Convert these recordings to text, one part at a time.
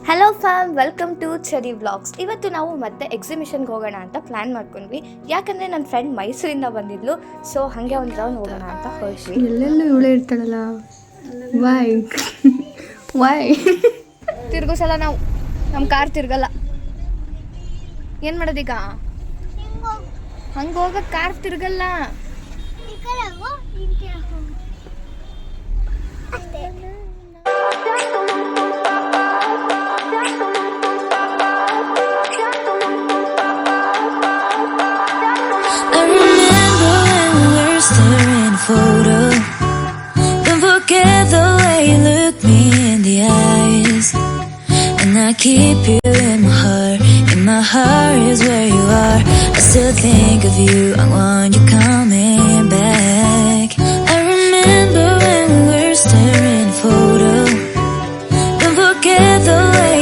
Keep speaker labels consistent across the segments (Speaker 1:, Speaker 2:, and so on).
Speaker 1: Hello fam, welcome to Cherry vlogs. ಇವತ್ತು ನಾವು ಮತ್ತೆ ಎಕ್ಸಿಬಿಷನ್ಗೆ ಹೋಗೋಣ ಅಂತ ಪ್ಲ್ಯಾನ್ ಮಾಡ್ಕೊಂಡ್ವಿ. ಯಾಕಂದರೆ ನನ್ನ ಫ್ರೆಂಡ್ ಮೈಸೂರಿಂದ ಬಂದಿದ್ಲು, ಸೊ ಹಾಗೆ ಒಂದು ರೌಂಡ್ ಹೋಗೋಣ ಅಂತ ಹೊರಟ್ವಿ.
Speaker 2: ಎಲ್ಲೆಲ್ಲೂ ಇವಳೇ ಇರ್ತಾಳಲ್ಲ, ವೈ ವೈ
Speaker 1: ತಿರ್ಗೋ ಸಲ ನಾವು ನಮ್ಮ ಕಾರ್ ತಿರ್ಗಲ್ಲ. ಏನು ಮಾಡೋದೀಗ? ಹಂಗೆ ಹೋಗಕ್ಕೆ car ತಿರ್ಗಲ್ಲ.
Speaker 3: Photo. Don't forget the way you look me in the eyes, and I keep you in my heart. In my heart is where you are. I still think of you. I want you coming back. I remember when we were staring photo. Don't forget the way.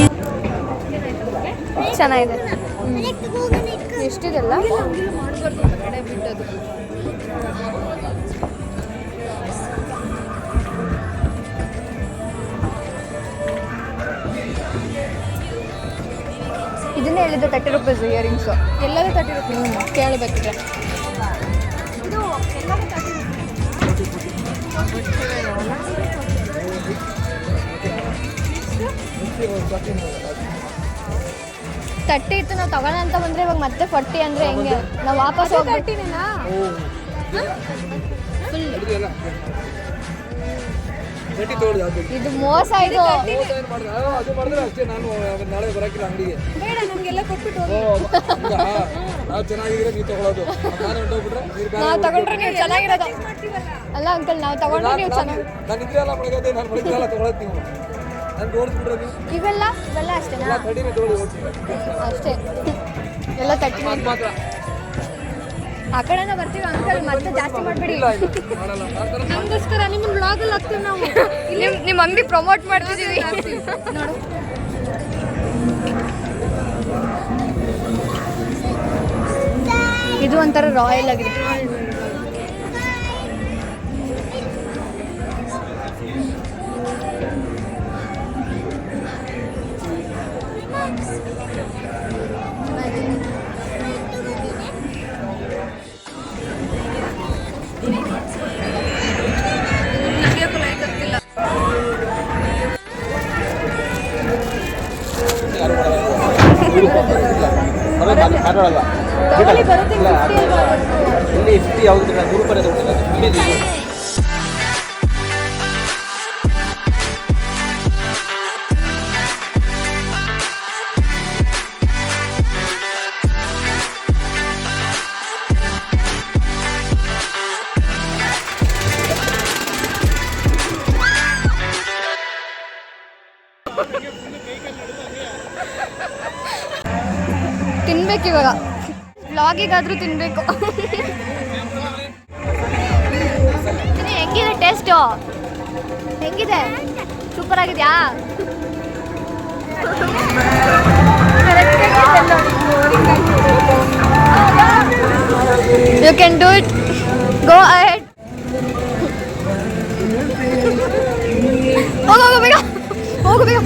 Speaker 1: ಚೆನ್ನಾಗಿದೆ. ಎಷ್ಟಿದೆಲ್ಲ ಇದನ್ನೇ ಹೇಳಿದ್ದು 30 rupees earrings. ಎಲ್ಲರೂ 30 rupees ಕೇಳಬೇಕಿದೆ. ಇದು ಎಲ್ಲರೂ 30 30 ಇತ್ತು. ನಾವು ತಗೋಣ ಅಂತ ಬಂದರೆ ಇವಾಗ ಮತ್ತೆ 40 ಅಂದರೆ ಹೆಂಗೆ? ನಾವು ವಾಪಸ್ ಹೋಗ್ಬಿಟ್ಟಿನೇನಾ? ಇದು ಮೋಸ. ಇದು ನಾವು ತಗೊಂಡ್ರೆ ನೀವು ಚೆನ್ನಾಗಿರೋದು ಅಲ್ಲ ಅಂಕಲ್. ನಾವು ತಗೊಂಡ್ರೆ ನೀವು ಚೆನ್ನಾಗಿ ಇವೆಲ್ಲ ಇವೆಲ್ಲ ಅಷ್ಟೇನಾ? ಅಷ್ಟೇ ಎಲ್ಲ 30 ಆ ಕಡೆನ ಬರ್ತೀವಿ ಅಂಕಲ್. ಮತ್ತೆ ಜಾಸ್ತಿ ಮಾಡ್ಬಿಡಿ. ನಮಗೋಸ್ಕರ ನಿಮ್ಮ ಬ್ಲಾಗಲ್ಲಿ ಹಾಕ್ತೀವಿ ನಾವು. ನಿಮ್ಮ ಅಂಗಡಿ ಪ್ರಮೋಟ್ ಮಾಡ್ತಿದ್ದೀವಿ ನೋಡು. ಇದು ಒಂಥರ ರಾಯಲ್ ಆಗಿದೆ. ತಿನ್ಬೇಕು ಇವಾಗ. ವ್ಲಾಗಿಗಾದ್ರೂ ತಿನ್ಬೇಕು. ಹೆಂಗಿದೆ ಟೇಸ್ಟು? ಹೆಂಗಿದೆ? ಸೂಪರ್ ಆಗಿದೆಯಾ? You can do it. Go ahead. ಹೋಗು ಬೇಗ, ಹೋಗು ಬೇಗ.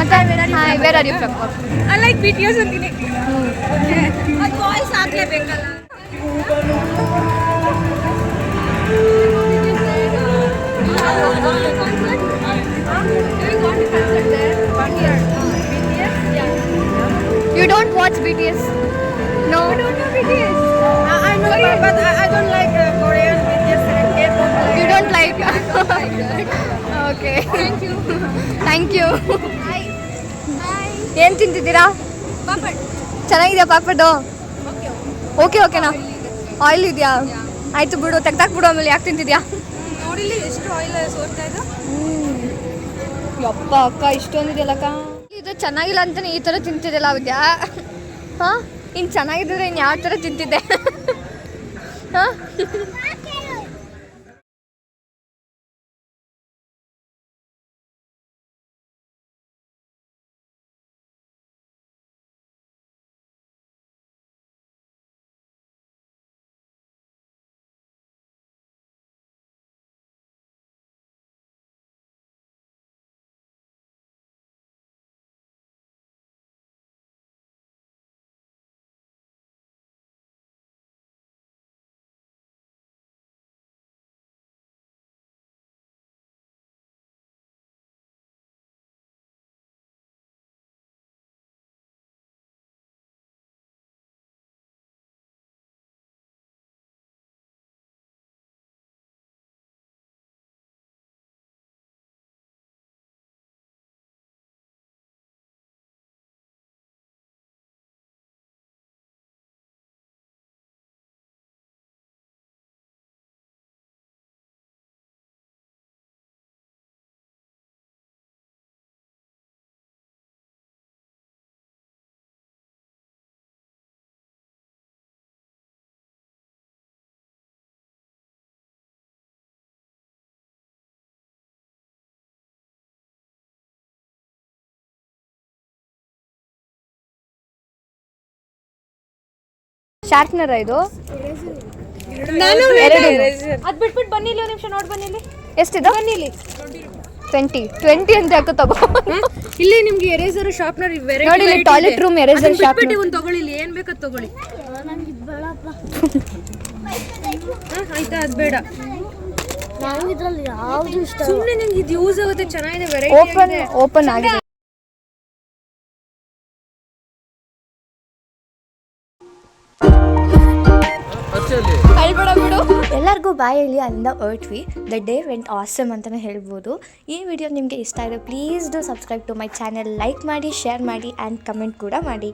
Speaker 1: ಮತ್ತೆ hi, where are you from?
Speaker 2: I like BTS ಅಂತೀನಿ. ಅದು ವಾಯ್ಸ್ ಹಾಕ್ಲೇಬೇಕಲ್ಲ.
Speaker 1: You don't watch BTS? No.
Speaker 2: I don't know BTS. I know, but I don't like Korean BTS and K-pop.
Speaker 1: You don't like? Okay. Thank you. ಏನು ತಿಂತಿದ್ದೀರಾ?
Speaker 2: ಪಾಪಡ್
Speaker 1: ಚೆನ್ನಾಗಿದೆಯಾ papad? Okay ಓಕೆನಾ? Oil ಇದೆಯಾ? ಆಯಿತು ಬಿಡು, ತೆಗ್ದಾಕ್ಬಿಡು. ಆಮೇಲೆ ಯಾಕೆ ತಿಂತಿದ್ಯಾ?
Speaker 2: ನೋಡಿಲಿ ಎಷ್ಟು ಆಯಿಲ್ ಸೋರ್ತಾ ಇದೆ.
Speaker 1: ಯಪ್ಪ ಅಕ್ಕ, ಇಷ್ಟೊಂದಿದೆಯಲ್ಲಕ್ಕ. ಇದು ಚೆನ್ನಾಗಿಲ್ಲ ಅಂತಾನೆ ಈ ಥರ ತಿಂತಿದ್ದೆಲ್ಲ ವಿದ್ಯಾ. ಹಾಂ, ಇನ್ನು ಚೆನ್ನಾಗಿದ್ದರೆ ಇನ್ನು ಯಾವ ಥರ ತಿಂತಿದ್ದೆ? ಹಾಂ. ಶಾರ್ಪ್ನರ ಇದು
Speaker 2: ನಾನು
Speaker 1: ಅದು ಬಿಟ್ಬಿಟ್ಟು ಬನ್ನಿ ಇಲ್ಲಿ ಒಂದು ನಿಮಿಷ ನೋಡಿ ಬನ್ನಿ ಇಲ್ಲಿ ಎಷ್ಟಿದೆ ಬನ್ನಿ ಇಲ್ಲಿ 20 ಅಂತ ಯಾಕೆ ತಗೋ
Speaker 2: ಇಲ್ಲಿ ನಿಮ್ಗೆ ಎರೇಸರ್ ಶಾರ್ಪ್ನರ್
Speaker 1: ನೋಡಿ ಇಲ್ಲಿ ಟಾಯ್ಲೆಟ್ ರೂಮ್ ಎರೇಸರ್ ಶಾರ್ಪ್ನರ್
Speaker 2: ಒಂದು ತಗೊಳ್ಳಿ ಇಲ್ಲಿ ಏನ್ ಬೇಕಾದ್ ತಗೊಳ್ಳಿ ಆಯ್ತಾ ಅದು ಬೇಡ ಸುಮ್ಮನೆ ನಿಮ್ಗೆ ಇದು ಯೂಸ್ ಆಗುತ್ತೆ ಚೆನ್ನಾಗಿದೆ ವೆರೈಟಿ
Speaker 1: ಓಪನ್ ಆಗಿದೆ ಎಲ್ಲರಿಗೂ ಬಾಯ್ ಹೇಳಿ ಅಲ್ಲಿಂದ ಹೊರಟ್ವಿ. ದ ಡೇ ವೆಂಟ್ ಆಸಮ್ ಅಂತಲೇ ಹೇಳ್ಬೋದು. ಈ ವಿಡಿಯೋ ನಿಮಗೆ ಇಷ್ಟ ಆದರೆ please do subscribe to my channel. Like ಮಾಡಿ, ಶೇರ್ ಮಾಡಿ ಆ್ಯಂಡ್ ಕಮೆಂಟ್ ಕೂಡ ಮಾಡಿ.